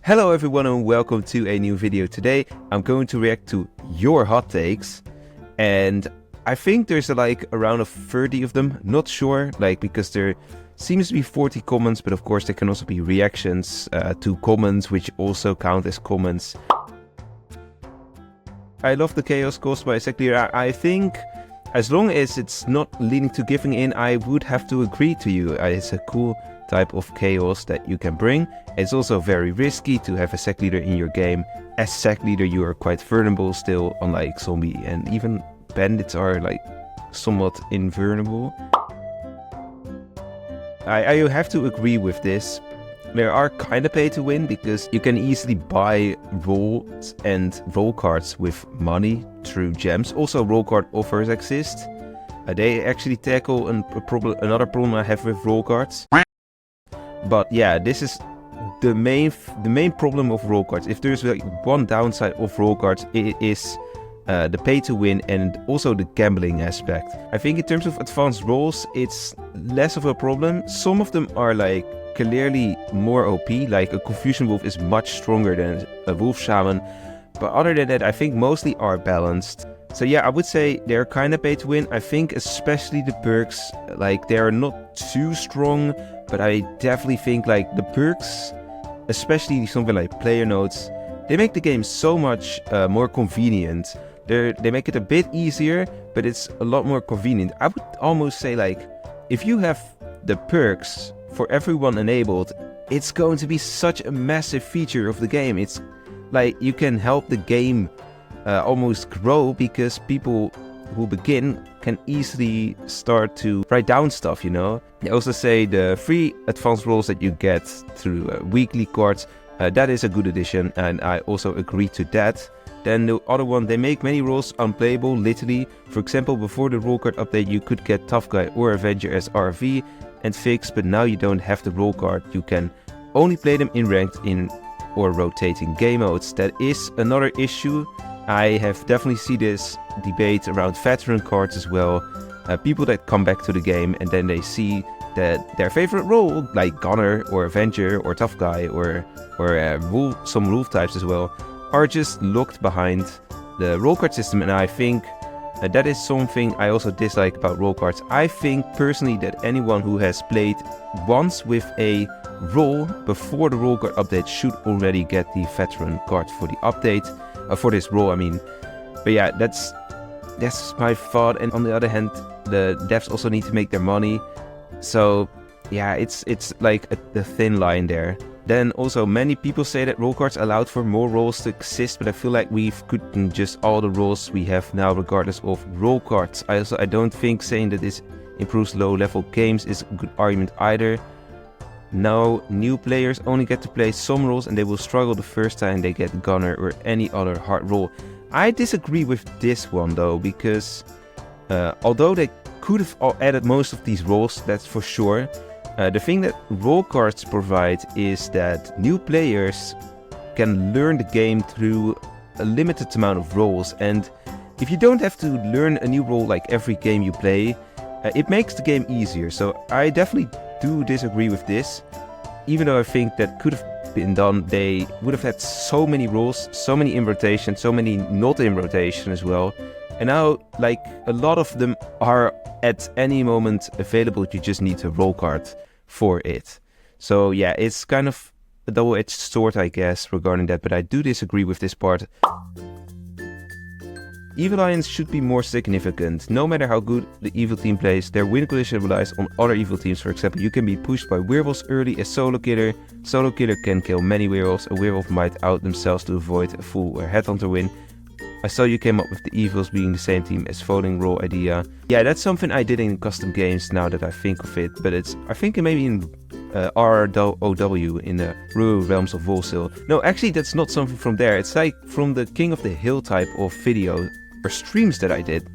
Hello everyone and welcome to a new video. Today I'm going to react to your hot takes, and I think there's like around 30 of them, not sure, because there seems to be 40 comments, but of course there can also be reactions to comments which also count as comments. I love the chaos caused by MacLeod. I think as long as it's not leading to giving in, I would have to agree to you. It's a cool type of chaos that you can bring. It's also very risky to have a sack leader in your game. As sack leader you are quite vulnerable still, unlike zombie, and even bandits are somewhat invulnerable. I have to agree with this. They are kinda pay to win because you can easily buy rolls and roll cards with money through gems. Also roll card offers exist. They actually tackle another problem I have with roll cards. But yeah, this is the main problem of roll cards. If there's one downside of roll cards, it is the pay to win and also the gambling aspect. I think in terms of advanced rolls, it's less of a problem. Some of them are clearly more OP, like a Confusion Wolf is much stronger than a Wolf Shaman. But other than that, I think mostly are balanced. So yeah, I would say they're kind of pay to win. I think especially the perks, they are not too strong, but I definitely think the perks, especially something like player notes, they make the game so much more convenient. They make it a bit easier, but it's a lot more convenient. I would almost say if you have the perks for everyone enabled, it's going to be such a massive feature of the game. It's you can help the game almost grow because people who begin can easily start to write down stuff, They also say the free advanced rolls that you get through weekly cards, that is a good addition, and I also agree to that. Then the other one, they make many rolls unplayable, literally. For example, before the roll card update you could get Tough Guy or Avenger as RV and fix, but now you don't have the roll card. You can only play them in ranked or rotating game modes. That is another issue. I have definitely seen this debate around veteran cards as well. People that come back to the game and then they see that their favorite role, like Gunner or Avenger or Tough Guy or some Wolf types as well, are just locked behind the roll card system. And I think that is something I also dislike about roll cards. I think personally that anyone who has played once with a role before the roll card update should already get the veteran card for the update. For this role, I mean. But yeah, that's my thought. And on the other hand, the devs also need to make their money. So yeah, it's the thin line there. Then also many people say that roll cards allowed for more roles to exist, but I feel like we've gotten just all the roles we have now regardless of roll cards. I don't think saying that this improves low level games is a good argument either. Now new players only get to play some roles and they will struggle the first time they get Gunner or any other hard role. I disagree with this one though, because although they could have added most of these roles, that's for sure, the thing that roll cards provide is that new players can learn the game through a limited amount of roles, and if you don't have to learn a new role every game you play, it makes the game easier. So I definitely do disagree with this, even though I think that could have been done. They would have had so many roles, so many in rotation, so many not in rotation as well, and now a lot of them are at any moment available. You just need a roll card for it. So yeah, it's kind of a double-edged sword, I guess, regarding that, but I do disagree with this part. Evil Alliance should be more significant. No matter how good the evil team plays, their win condition relies on other evil teams. For example, you can be pushed by werewolves early as solo killer. Solo killer can kill many werewolves. A werewolf might out themselves to avoid a full or headhunter win. I saw you came up with the evils being the same team as voting role idea. Yeah, that's something I did in custom games now that I think of it, but I think maybe in ROW in the Rural Realms of Wolvesville. No, actually that's not something from there. It's from the King of the Hill type of video or streams that I did.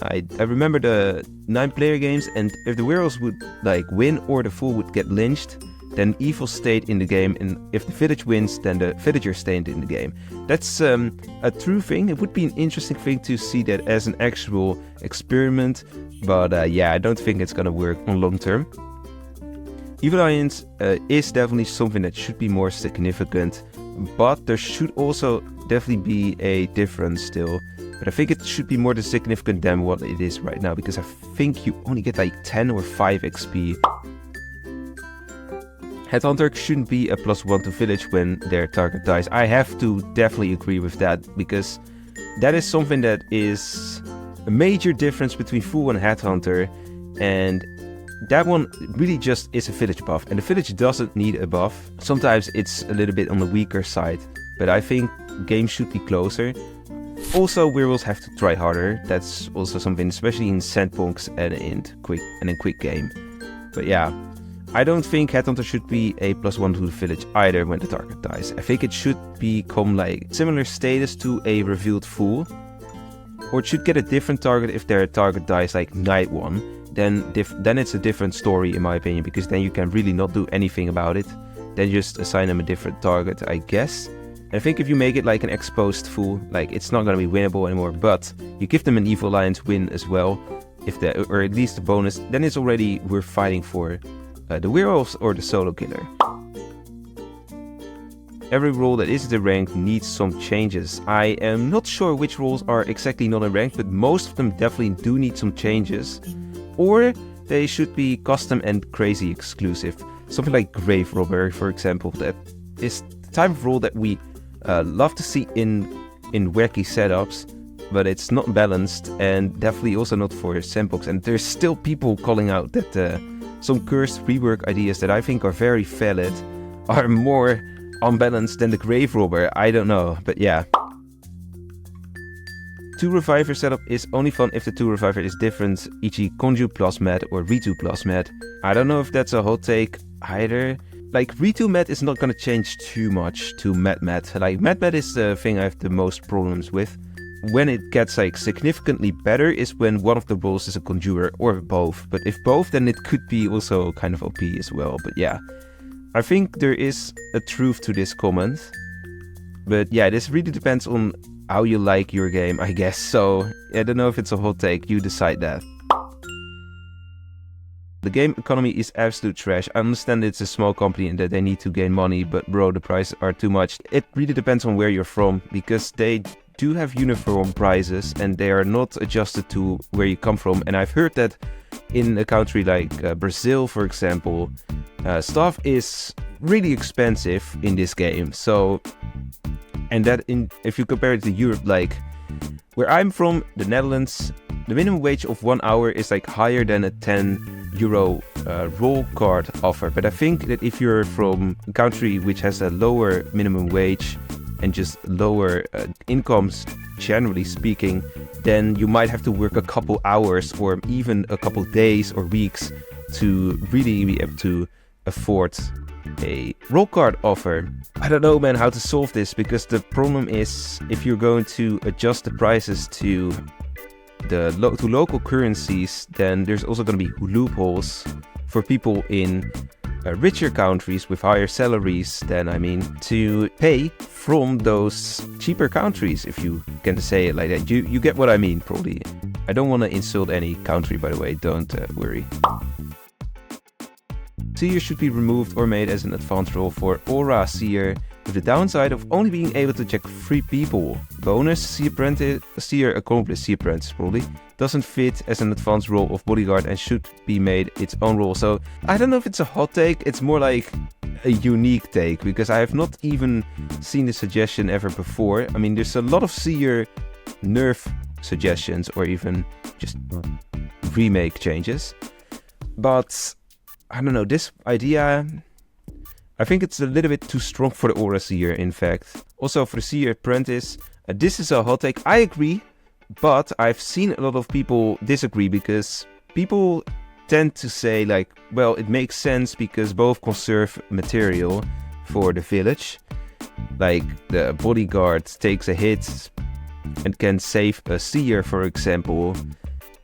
I remember the 9-player games, and if the werewolves would win or the fool would get lynched, then evil stayed in the game, and if the village wins, then the villager stayed in the game. That's a true thing. It would be an interesting thing to see that as an actual experiment, but yeah, I don't think it's gonna work on long term. Evil Alliance is definitely something that should be more significant. but there should also definitely be a difference still. But I think it should be more significant than what it is right now, because I think you only get like 10 or 5 XP. Headhunter shouldn't be a +1 to village when their target dies. I have to definitely agree with that, because that is something that is a major difference between Fool and Headhunter, and that one really just is a village buff, and the village doesn't need a buff. Sometimes it's a little bit on the weaker side, but I think games should be closer. Also, werewolves have to try harder. That's also something, especially in sandbox and in quick game. But yeah, I don't think Headhunter should be a +1 to the village either when the target dies. I think it should become like similar status to a revealed Fool, or it should get a different target if their target dies like night 1. Then it's a different story in my opinion, because then you can really not do anything about it. Then just assign them a different target, I guess. And I think if you make it like an exposed Fool, like it's not gonna be winnable anymore, but you give them an Evil Alliance win as well, or at least a bonus, then it's already worth fighting for. The werewolves or the solo killer. Every role that isn't in rank needs some changes. I am not sure which roles are exactly not in rank, but most of them definitely do need some changes. Or they should be custom and crazy exclusive. Something like Grave Robber, for example, that is the type of role that we love to see in wacky setups, but it's not balanced, and definitely also not for sandbox. And there's still people calling out that some cursed rework ideas that I think are very valid are more unbalanced than the Grave Robber. I don't know, but yeah. 2 Reviver setup is only fun if the 2 Reviver is different, e.g. Conjure plus Med or Redo plus Med. I don't know if that's a hot take either. Like, Redo Med is not gonna change too much to Med. Like, Med is the thing I have the most problems with. When it gets like significantly better is when one of the roles is a conjurer or both. But if both, then it could be also kind of OP as well. But yeah, I think there is a truth to this comment. But yeah, this really depends on how you like your game, I guess. So I don't know if it's a hot take, you decide that. The game economy is absolute trash. I understand it's a small company and that they need to gain money, but bro, the prices are too much. It really depends on where you're from, because they do have uniform prices and they are not adjusted to where you come from. And I've heard that in a country like Brazil, for example, stuff is really expensive in this game. So, and that if you compare it to Europe, like where I'm from, the Netherlands, the minimum wage of 1 hour is like higher than a €10 roll card offer. But I think that if you're from a country which has a lower minimum wage and just lower incomes, generally speaking, then you might have to work a couple hours or even a couple days or weeks to really be able to afford a roll card offer. I don't know, man, how to solve this, because the problem is if you're going to adjust the prices to the local currencies, then there's also going to be loopholes for people in richer countries with higher salaries than, to pay from those cheaper countries, if you can say it like that. You get what I mean, probably. I don't want to insult any country, by the way, don't worry. Seer should be removed or made as an advanced role for Aura Seer, with the downside of only being able to check 3 people. Bonus, Seer Apprentice, Seer Accomplice, Seer Apprentice probably, doesn't fit as an advanced role of Bodyguard and should be made its own role. So I don't know if it's a hot take, it's more like a unique take, because I have not even seen this suggestion ever before. I mean, there's a lot of Seer nerf suggestions or even just remake changes, but I don't know, this idea, I think it's a little bit too strong for the Aura Seer, in fact. Also for the Seer Apprentice, this is a hot take, I agree, but I've seen a lot of people disagree, because people tend to say like, well, it makes sense because both conserve material for the village. Like the Bodyguard takes a hit and can save a Seer, for example,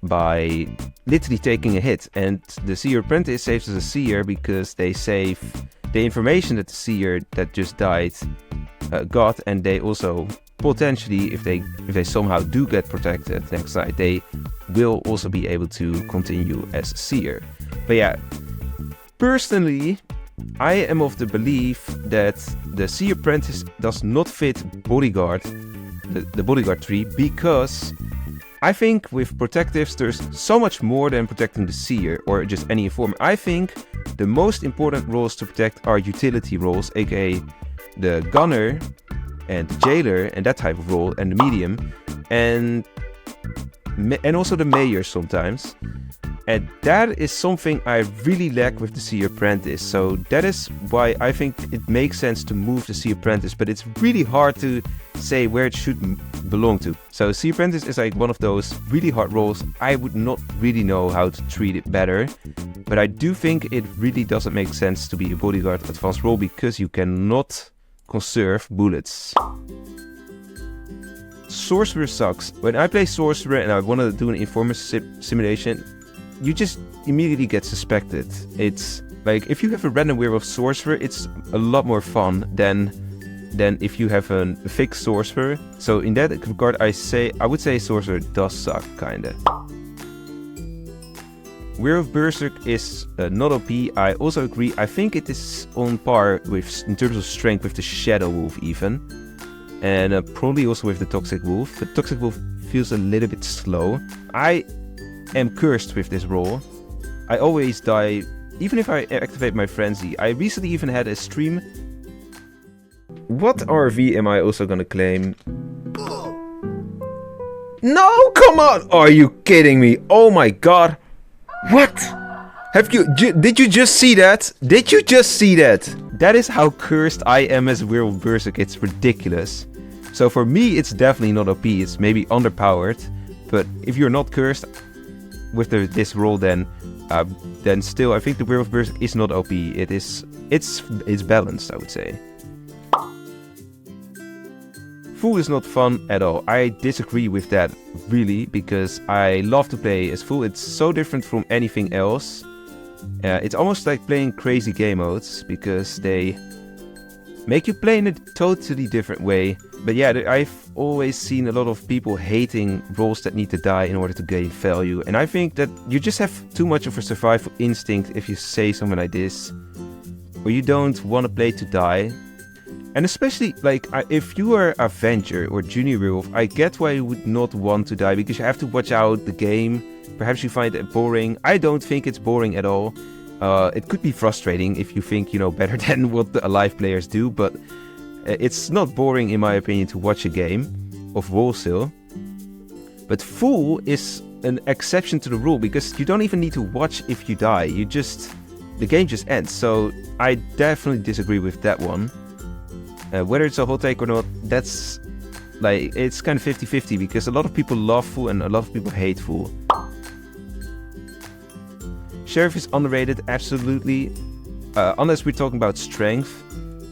by literally taking a hit, and the Seer Apprentice saves as a Seer because they save the information that the Seer that just died got, and they also potentially, if they somehow do get protected next side, they will also be able to continue as Seer. But yeah, personally, I am of the belief that the Sea Apprentice does not fit bodyguard, the bodyguard tree, because I think with protectives there's so much more than protecting the seer or just any informer. I think the most important roles to protect are utility roles, aka the gunner and the jailer and that type of role, and the medium, and also the mayor sometimes. And that is something I really lack with the Sea Apprentice. So that is why I think it makes sense to move the Sea Apprentice, but it's really hard to say where it should belong to. So Sea Apprentice is like one of those really hard roles. I would not really know how to treat it better, but I do think it really doesn't make sense to be a bodyguard advanced role because you cannot conserve bullets. Sorcerer sucks. When I play Sorcerer and I want to do an informer simulation, you just immediately get suspected. It's like if you have a random werewolf sorcerer, it's a lot more fun than if you have a fixed sorcerer. So in that regard, I would say sorcerer does suck, kinda. Werewolf Berserk is not OP. I also agree. I think it is on par with, in terms of strength, with the Shadow Wolf even, and probably also with the Toxic Wolf. But Toxic Wolf feels a little bit slow. I am cursed with this role. I always die, even if I activate my frenzy. I recently even had a stream. What RV am I also gonna claim? No, come on! Are you kidding me? Oh my god! What? Did you just see that? Did you just see that? That is how cursed I am as Werewolf Berserk. It's ridiculous. So for me, it's definitely not OP. It's maybe underpowered. But if you're not cursed with this role, then still I think the Werewolf Berserk is not OP. It's balanced, I would say. Fool is not fun at all. I disagree with that, really, because I love to play as Fool. It's so different from anything else. It's almost like playing crazy game modes, because they make you play in a totally different way. But yeah, I've always seen a lot of people hating roles that need to die in order to gain value. And I think that you just have too much of a survival instinct if you say something like this. Or you don't want to play to die. And especially, like, if you are a Avenger or Junior Werewolf, I get why you would not want to die, because you have to watch out the game. Perhaps you find it boring. I don't think it's boring at all. It could be frustrating if you think you know better than what the alive players do, but it's not boring, in my opinion, to watch a game of Wolvesville. But Fool is an exception to the rule, because you don't even need to watch if you die. The game just ends. So I definitely disagree with that one. Whether it's a hot take or not, that's like, it's kind of 50-50, because a lot of people love Fool and a lot of people hate Fool. Sheriff is underrated, absolutely, unless we're talking about strength,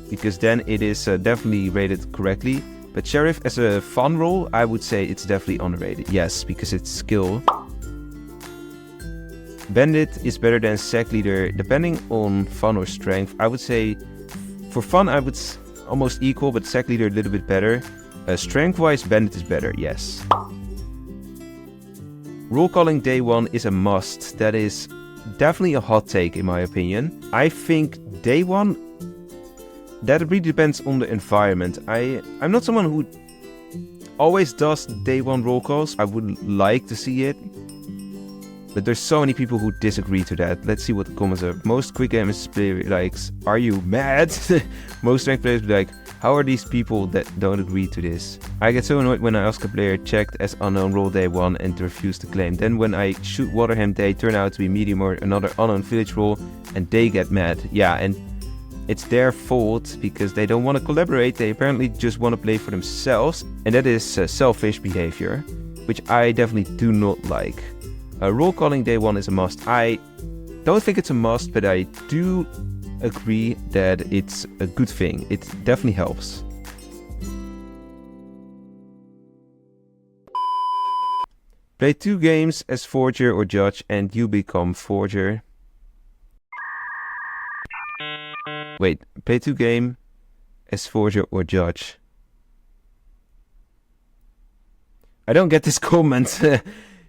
because then it is definitely rated correctly. But Sheriff as a fun role, I would say it's definitely underrated, yes, because it's skill. Bandit is better than Sec Leader, depending on fun or strength. I would say, for fun I would almost equal, but Sec Leader a little bit better. Strength-wise, Bandit is better, yes. Roll calling day 1 is a must. That is definitely a hot take, in my opinion. I think day 1, that really depends on the environment. I'm not someone who always does day 1 roll calls. I would like to see it, but there's so many people who disagree to that. Let's see what the comments are. Most quick games player likes, are you mad? Most ranked players be like, how are these people that don't agree to this? I get so annoyed when I ask a player checked as unknown roll day 1 and refuse to claim. Then when I shoot Waterham, they turn out to be medium or another unknown village roll and they get mad. Yeah, and it's their fault because they don't want to collaborate. They apparently just want to play for themselves. And that is selfish behavior, which I definitely do not like. Roll calling day 1 is a must. I don't think it's a must, but I do agree that it's a good thing. It definitely helps. Play 2 games as Forger or Judge and you become Forger. Wait, play 2 games as Forger or Judge. I don't get this comment.